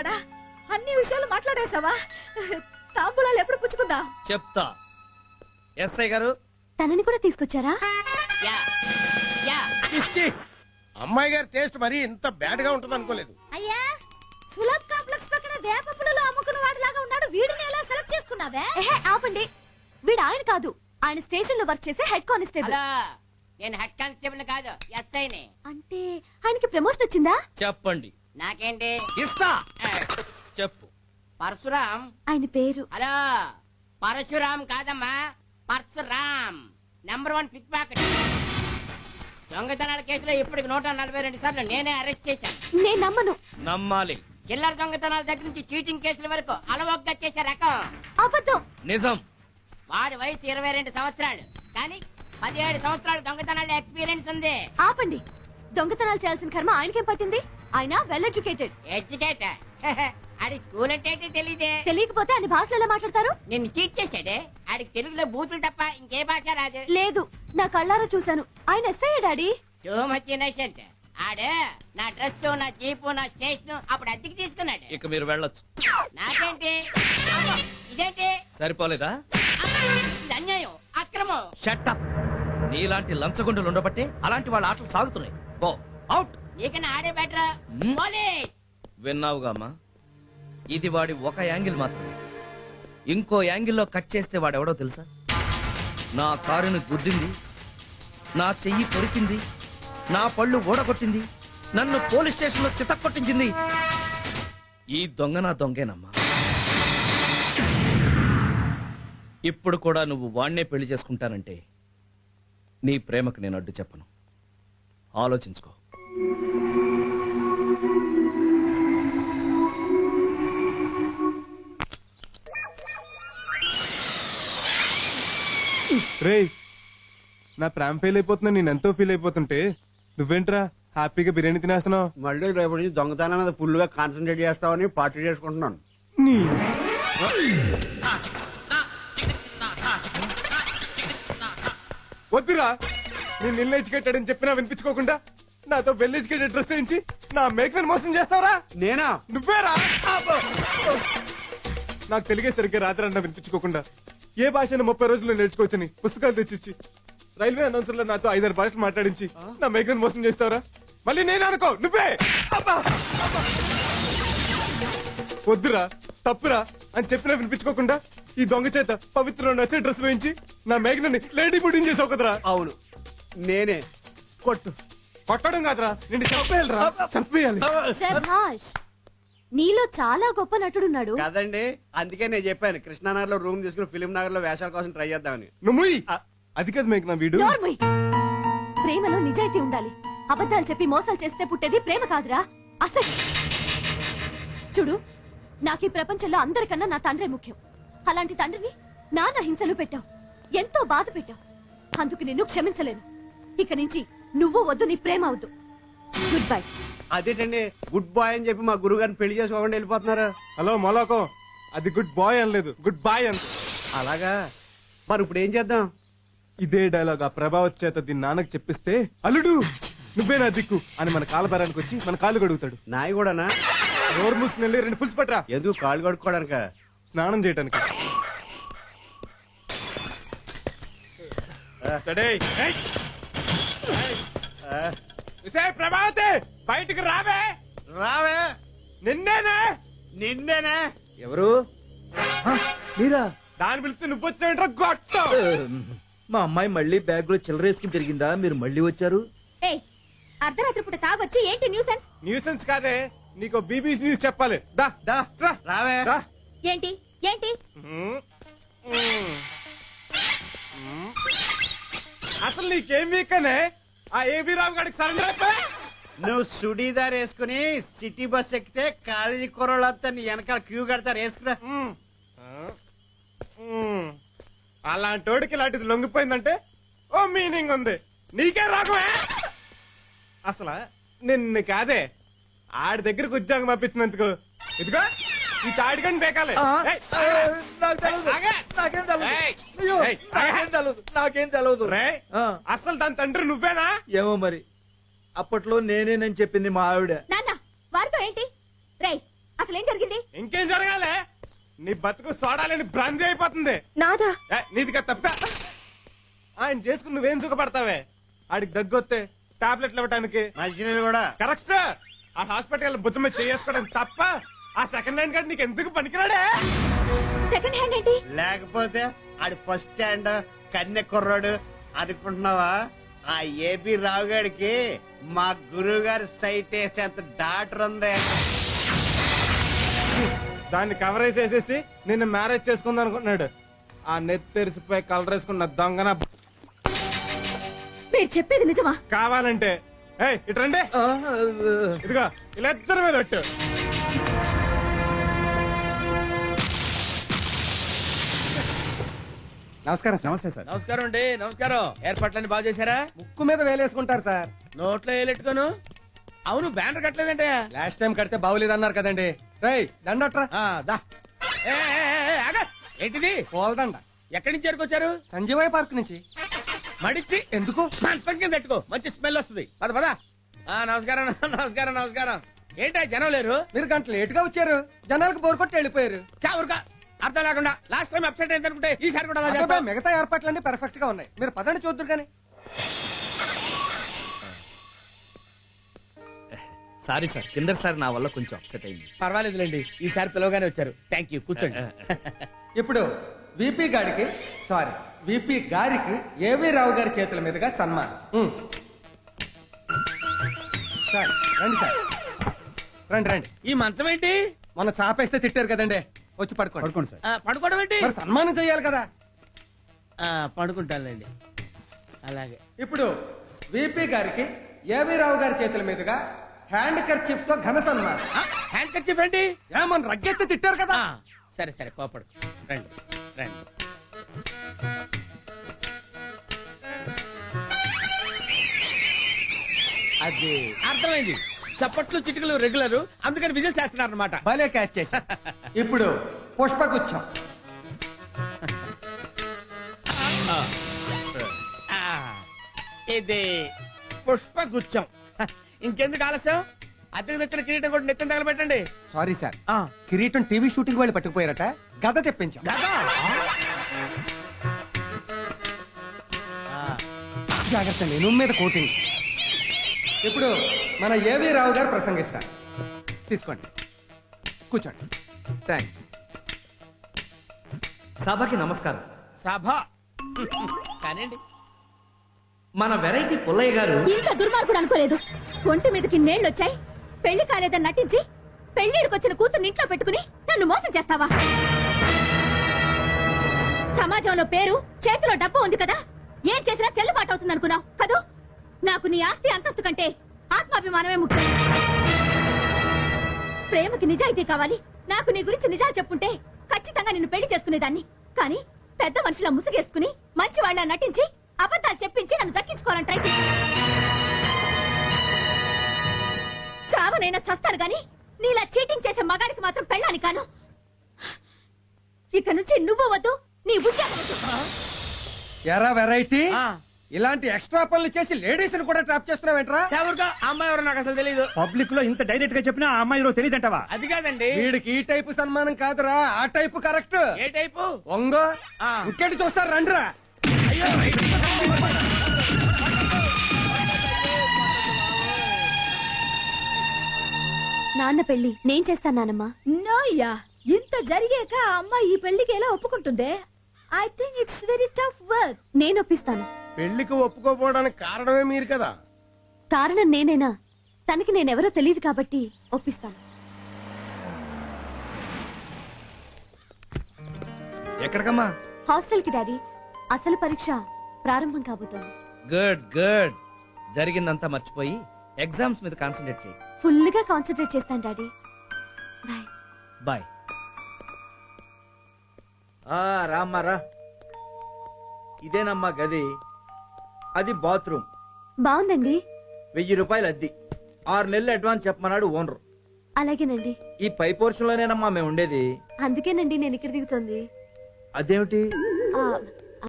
పిచ్చివాడా, అన్ని విషయాలు మాట్లాడేసావా? తాంబూలాలు ఎప్పుడు పుచ్చుకుందా? చెప్తా. ఎస్ఐ గారు, తనని కూడా తీసుకొచ్చారా? అమ్మాయి గారి టేస్ట్ మరి ఇంత బ్యాడ్ గా ఉంటుంది అనుకోలేదు. అయ్యా, సులభ్ కాంప్లెక్స్ పక్కన వేపపులలో అమ్ముకున్న వాడిలాగా ఉన్నాడు, వీడిని ఎలా సెలెక్ట్ చేసుకున్నావే? ఆపండి, వీడు ఆయన కాదు, ఆయన స్టేషన్ లో వర్క్ చేసే హెడ్ కానిస్టేబుల్. నేను హెడ్ కానిస్టేబుల్ కాదు, ఎస్ఐని. అంటే ఆయనకి ప్రమోషన్ వచ్చిందా? చెప్పండి. నాకేంటి ఇస్తా. చెప్పు. పరశురాం ఆయన పేరు. హలో, పరశురాం కాదమ్మా, పరశురాం. Number 1 pick pocket. దొంగతనాల కేసులో ఇప్పటికి 142 సార్లు నేనే అరెస్ట్ చేశాను. నేను నమ్మను. నమ్మాలి. చిల్లర దొంగతనాల దగ్గర నుంచి చీటింగ్ కేసుల వరకు అలవోగ్గా చేసే రకం. అబద్ధం. నిజం. వాడి వయసు 22 సంవత్సరాలు, కానీ 17 సంవత్సరాలు దొంగతనాల ఎక్స్పీరియన్స్ ఉంది. ఆపండి, దొంగతనాలు చేయాల్సిన కర్మ ఆయనకేం పట్టింది? ఆయన వెల్ ఎడ్యుకేటెడ్. ఎడ్యుకేటర్? ఆడి స్కూల్ అంటే తెలియదే. తెలియకపోతే ఆయన భాషలో ఎలా మాట్లాడతారు? నిన్ను చీట్ చేశాడే. ఆడికి తెలుగులో బూతులు తప్ప ఇంకే భాష రాదు. లేదు, నా కళ్ళారా చూశాను. ఆయన SI daddy. So much innocent. ఆడే నా డ్రెస్, నా జీపు, నా స్టేషన్ అప్పుడు అద్దెకి తీసుకున్నాడు. ఇక మీరు వెళ్ళొచ్చు. నాకేంటి? ఇదేంటి? సరిపోలేదా? ఇది అన్యాయం, అక్రమం. Shut up. నీలాంటి లంచగొండలు ఉండబట్టే అలాంటి వాళ్ళ ఆటలు సాగుతున్నాయి. Go out. నీకన్నా ఆడే బెటర్. పోలీస్. విన్నావుగా అమ్మా, ఇది వాడి ఒక యాంగిల్ మాత్రమే. ఇంకో యాంగిల్లో కట్ చేస్తే వాడెవడో తెలుసా? నా కారుని గుద్దింది, నా చెయ్యి కొరికింది, నా పళ్ళు ఊడగొట్టింది, నన్ను పోలీస్ స్టేషన్ లో చితక్కొట్టించింది. ఈ దొంగ నా దొంగేనమ్మా. ఇప్పుడు కూడా నువ్వు వాణ్ణే పెళ్లి చేసుకుంటానంటే నీ ప్రేమకు నేను అడ్డు చెప్పను. ఆలోచించుకో. రే, నా ప్రేమ ఫెయిల్ అయిపోతున్నా, నేను ఎంతో ఫీల్ అయిపోతుంటే నువ్వేంట్రా హ్యాపీగా బిర్యానీ తినేస్తున్నావు? మళ్ళీ రేపటి నుంచి దొంగతనం మీద ఫుల్ గా కాన్సన్ట్రేట్ చేస్తామని పార్టీ చేసుకుంటున్నాను. వద్దురా, నేను ఇల్లు ఎడ్యుకేటెడ్ అని చెప్పినా వినిపించుకోకుండా నాతో వెల్ ఎడ్యుకేటెడ్ డ్రెస్ వేయించి నా మేకని మోసం చేస్తావరా? నేనా? నువ్వేరా? నాకు తెలుగే సరిగ్గా రాత్రన్నా వినిపించుకోకుండా ఏ భాషను 30 రోజుల్లో నేర్చుకోవచ్చని పుస్తకాలు తెచ్చిచ్చి రైల్వే అనౌన్సర్లో నాతో 5-6 భాషలు మాట్లాడించి నా మేకని మోసం చేస్తావరా? మళ్ళీ నేను అనుకో నువ్వే. వద్దురా, తప్పురా అని చెప్పినా వినిపించుకోకుండా ఈ దొంగ చేత పవిత్ర నచ్చే డ్రెస్ వేయించి నా మేఘనని లేడీ బుడ్డింగ్ చేసావు కదరా? అవును, నేనే. కొట్టు. కొట్టడం కాదురా, నిన్ను చంపేయాలిరా, చంపేయాలి. శభాష్, నీలో చాలా గొప్ప నటుడున్నాడు. కాదండి, అందుకే నేను చెప్పాను కృష్ణానగర్ లో రూమ్ తీసుకుని ఫిలిం నగర్ లో వేషాల కోసం ట్రై చేద్దామని. నువ్వు అది కదా మేఘన వీడు. నోర్మయ్. ప్రేమలో నిజాయితీ ఉండాలి. అబద్ధాలు చెప్పి మోసాలు చేస్తే పుట్టేది ప్రేమ కాదురా, అసలు. చూడు, నాకు ఈ ప్రపంచంలో అందరికన్నా నా తండ్రే ముఖ్యం. అలాంటి తండ్రిని నాన్న హింసలు పెట్టావు, ఎంతో బాధ పెట్టావు. అందుకు నిన్ను క్షమించలేను. ఇక నుంచి నువ్వు వద్దు, నీ ప్రేమ వద్దు. Good bye. అదేంటండి గుడ్ బాయ్ అని చెప్పి మా గురువు గారిని పెళ్లి చేసుకోకుండా వెళ్ళిపోతున్నారు? హలో మొలకం, అది గుడ్ బాయ్ అనలేదు, గుడ్ బాయ్ అంత. అలాగా? మరి ఇప్పుడు ఏం చేద్దాం? ఇదే డైలాగ్ ఆ ప్రభావత్ చేత దీని నాన్నకు చెప్పిస్తే అల్లుడు నువ్వే నా దిక్కు అని మన కాలబేరానికి వచ్చి మన కాళ్ళు కడుగుతాడు. నాయి కూడానా? నోరు మూసుకుని వెళ్ళి 2 పులుసు పట్టరా. ఎందుకు? కాళ్ళు కడుక్కోవడానిక? స్నానం చేయటానికి. ప్రభావతి బయటికి రావే. రావే. నిన్నేనే. నిన్నేనే. ఎవరు? మీరా? దాని పిలిస్తే నువ్వు వచ్చాయంట్రా గొట్టం. మా అమ్మాయి మళ్ళీ బ్యాగ్ లో చిల్లరేసుకుని తిరిగిందా? మీరు మళ్ళీ వచ్చారు? అర్ధరాత్రి పూట తాగొచ్చి ఏంటి న్యూసెన్స్? న్యూసెన్స్ కాదే, నీకు బీబీసీ న్యూస్ చెప్పాలి. దా దా రావే. ఏంటి ఏంటి? అసలు నీకేం వీకనే ఆ ఏబీ రావు గారికి సరెండర్ అయిపోయా? నువ్వు సుడీదార్ వేసుకుని సిటీ బస్ ఎక్కితే కాలేజీ కుర్రోళ్ళంతా నీ వెనకాల క్యూ కడతారు. వేసుకురా. అలాంటోడికి ఇలాంటిది లొంగిపోయిందంటే ఓ మీనింగ్ ఉంది. నీకే రాగమే. అసలు నిన్ను కాదే, ఆడి దగ్గరకు ఉద్యోగం పంపించినందుకు ఇదిగో ఈ తాడిగని బేకాలే. నాకేం తెలవదు. అసలు దాని తండ్రి నువ్వేనా? ఏమో మరి, అప్పట్లో నేనేనని చెప్పింది మా ఆవిడ. నాన్న వారితో ఏంటి? రేయ్, అసలు ఏం జరిగింది? ఇంకేం జరగాలే? నీ బతుకు సోడాలని బ్రాంతి అయిపోతుంది. నాదా? నీదిగా తప్ప. ఆయన చేసుకుని నువ్వేం సుఖపడతావే? ఆడికి దగ్గొస్తే టాబ్లెట్లు ఇవ్వటానికి మంచినీళ్ళు కూడా కరెక్ట్. ఆ హాస్పిటల్ భుజం మీద చేసుకోవడం తప్ప ఆ సెకండ్ హ్యాండ్ కార్డు నీకు ఎందుకు పనికిరాడే? సెకండ్ హ్యాండ్ ఏంటి? లేకపోతే ఆడి ఫస్ట్ హ్యాండ్ కన్నె కుర్రాడు అనుకుంటున్నావా? ఆ ఏపీ రావు గారికి మా గురువు గారి సైట్ వేసేంత డాక్టర్ ఉంది. దాన్ని కవర్ వేసేసి నిన్ను మ్యారేజ్ చేసుకుందాం అనుకుంటున్నాడు. ఆ నెత్తి తెరిచిపోయి కలర్ వేసుకున్న దొంగన. మీరు చెప్పేది నిజమా? కావాలంటే ఇట్రండి, ఇదిగో ఇలా ఇద్దరి మీద పెట్టు. నమస్కారం. నమస్తే సార్. నమస్కారం అండి. నమస్కారం. ఏర్పాట్లన్నీ బాగా చేశారా? ముక్కు మీద వేలేసుకుంటారు సార్. నోట్లో వేలెట్టుకోను. అవును, బ్యానర్ కట్టలేదంటే. లాస్ట్ టైం కడితే బాగులేదన్నారు కదండి. రేయ్ దండట్రా. దా. ఏంటిది? పోల్దండ. ఎక్కడి నుంచి ఎరుకొచ్చారు? సంజీవయ్య పార్క్ నుంచి. మడిచి ఎందుకు? మంచం కింద పెట్టుకో, మంచి స్మెల్ వస్తుంది. పద పద. నమస్కారం నమస్కారం నమస్కారం. ఏంటా జనం లేరు? మీరు గంట లేట్ గా వచ్చారు, జనాలకు బోర్ కొట్టి వెళ్ళిపోయారు. చావురుగా అర్థం లేకుండా. లాస్ట్ టైం అప్సెట్ అయింది అనుకుంటే ఈసారి కూడా అలా అబ్బబ్బే, చేస్తావా? మిగతా ఏర్పాట్లన్నీ పర్ఫెక్ట్ గా ఉన్నాయి. మీరు పదండి చూద్దరు కానీ. సారీ సార్, కిందసారి నా వల్ల కొంచెం అప్సెట్ అయింది. పర్వాలేదులేండి, ఈసారి పిలవగానే వచ్చారు. Thank you. కూర్చోండి. ఇప్పుడు విపి గారికి ఏవి రావు గారి చేతుల మీదుగా సన్మానం. సార్ రండి సార్, రండి. ఈ మంచం ఏంటి? మొన్న చాపేస్తే తిట్టారు కదండి, వచ్చి పడుకోండి సార్. పడుకోవడం ఏంటి? మరి సన్మానం చెయ్యాలి కదా. పడుకుంటానులేండి. అలాగే. ఇప్పుడు విపి గారికి ఏవి రావు గారి చేతుల మీదుగా హ్యాండ్ కర్చీఫ్ తో ఘన సన్మానం. హ్యాండ్ కర్చీఫ్ ఏంటి? ఏమన్నా రగ్గెత్తి తిట్టారు కదా. సరే సరే, కోపడు. రండి రండి. అది అర్థమైంది. చప్పట్లు చిటికలు రెగ్యులర్, అందుకని విజిల్ చేస్తున్నారు అనమాట. భలే క్యాచ్ చేశా. ఇప్పుడు పుష్పగుచ్చం. ఇది పుష్పగుచ్చం. ఇంకెందుకు ఆలస్యం? అద్దెకు తెచ్చిన కిరీటం కూడా నెత్తిన తగలబెట్టండి. సారీ సార్, కిరీటం టీవీ షూటింగ్ వాళ్ళు పట్టుకుపోయారట, గద తెప్పించాం. జాగ్రత్త, నేను మీద కోటింగ్. ఇప్పుడు మన ఏవి రావు గారు ప్రసంగిస్తారు. తీసుకోండి, కూర్చోండి. థ్యాంక్స్. సభకి నమస్కారం. సభ కానివ్వండి. మన వెరైటీ పుల్లయ్య గారు ఇంత దుర్మార్గుడు అనుకోలేదు. ఒంటి మీదకి నీళ్లొచ్చాయి, పెళ్లి కాలేదని నటించి పెళ్లిడికొచ్చిన కూతుర్ని ఇంట్లో పెట్టుకుని నన్ను మోసం చేస్తావా? సమాజంలో పేరు, చేతిలో డబ్బు ఉంది కదా, ఏం చేసినా చెల్లుబాటు అవుతుంది అనుకున్నావు కదూ? నాకు నీ ఆస్తి అంతస్తు కంటే ఆత్మాభిమానమే ముఖ్యం. ప్రేమకి నిజాయితీ కావాలి. నాకు నీ గురించి నిజాలు చెప్పుంటే ఖచ్చితంగా నిన్ను పెళ్లి చేసుకునేదాన్ని. కానీ పెద్ద మనిషిలా ముసుగేసుకుని మంచి వాళ్ళ నటించి అబద్ధాలు చెప్పించి నన్ను దక్కించుకోవాలని ట్రై చేసి చావనైనా చస్తాను గాని నీలా చీటింగ్ చేసే మగాడికి మాత్రం పెళ్ళాని కాను. ఇక నుంచి నువ్వు వద్దు, నీ ఉద్యోగం వద్దు. ఎరా వెరైటీ, ఇలాంటి ఎక్స్ట్రా పనులు చేసి లేడీస్ ని కూడా ట్రాప్ చేస్తున్నావేంట్రా? అమ్మాయి ఎవరో నాకు అసలు తెలీదు. పబ్లిక్ లో ఇంత డైరెక్ట్ గా చెప్పినా ఆ అమ్మాయి ఎవరో తెలియదంటావా? అది కాదండి. వీడికి ఈ టైపు సన్మానం కాదురా, ఆ టైపు కరెక్ట్. ఏ టైపు? ఒంగో ఇంకెంటి చూస్తారు, రండిరా. అయ్యో, నాన్న పెళ్లి నేను చేస్తాను నానమ్మా. నోయ్యా, ఇంత జరిగాక ఆ అమ్మాయి ఈ పెళ్లికి ఎలా ఒప్పుకుంటుందే? I think it's very tough work. నేను ఒప్పిస్తాను. పెళ్లికి ఒప్పుకోపోవడానికి కారణమే మీరు కదా. కారణం నేనేనా? తనకి నేనెవరో తెలియదు కాబట్టి ఒప్పిస్తాను. ఎక్కడికమ్మా? హాస్టల్ కి డాడీ. అసలు పరీక్ష ప్రారంభం కాబోతోంది. Good good. జరిగిందంతా మర్చిపోయి ఎగ్జామ్స్ మీద కాన్సన్ట్రేట్ చేయి. ఫుల్ గా కాన్సన్ట్రేట్ చేస్తాను డాడీ. బాయ్. బాయ్. రామ్మారా, ఇదేనమ్మా గది, అది బాత్రూమ్. బాగుందండి. 1000 రూపాయలు అద్ది. 6 నెలలు అడ్వాన్స్ చెప్పమన్నాడు ఓనర్. అలాగేనండి. ఈ పై పోర్షన్ లోనేనమ్మా మేము ఉండేది. అందుకేనండి నేను ఇక్కడ దిగుతుంది. అదేమిటి?